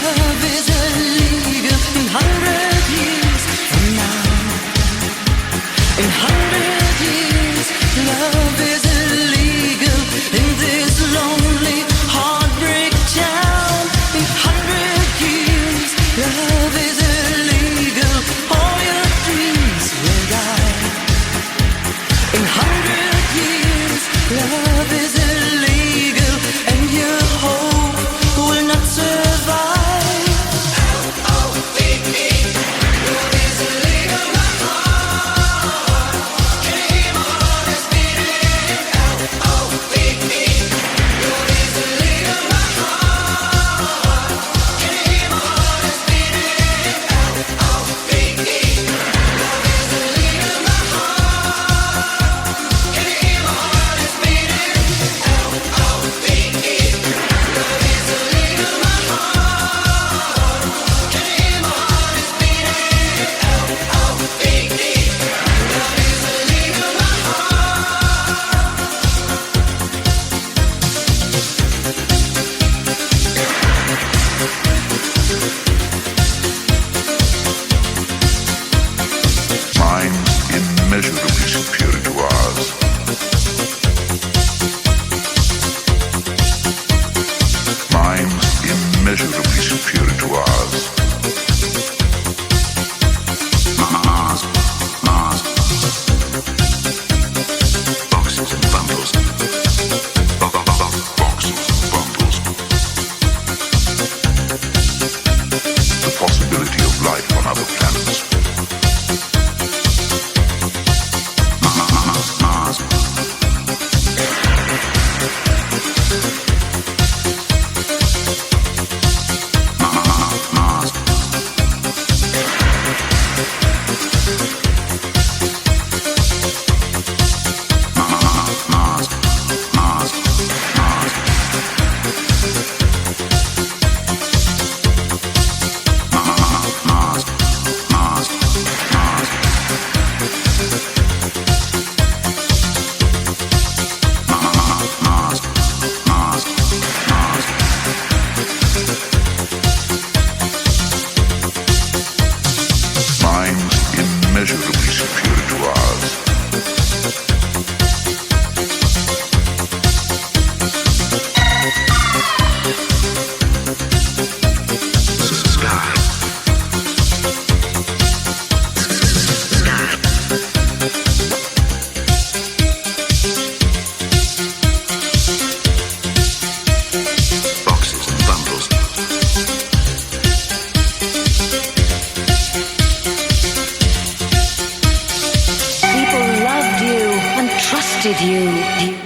Love is illegal in 100 years from now. In 100 years, love is illegal in this lonely heartbreak town. In 100 years, love is illegal. All your dreams will die. In 100 years, love is illegal, and your hope will not survive. L-O-V-E, love is illegal, my heart. Can you hear my heart is beating? L-O-V-E, love is illegal, my heart. Can you hear my heart is beating? L-O-V-E, love is illegal, my heart. Can you hear my heart is beating? L-O-V-E, love is illegal, my heart. Can you hear my heart is beating? L-O-V-E, love is illegal, my Minds immeasurably superior to ours. Minds immeasurably superior to ours. Mars, Mars. Boxes and bundles. Boxes and bundles. The possibility of life on other planets. Mars, Mars. Mars. Mars. Mars. Mars. Mars. Mars. Mars. Mars. Mars. Mars. Minds immeasurably superior to ours. Sky. Boxes and bundles. People loved you and trusted you.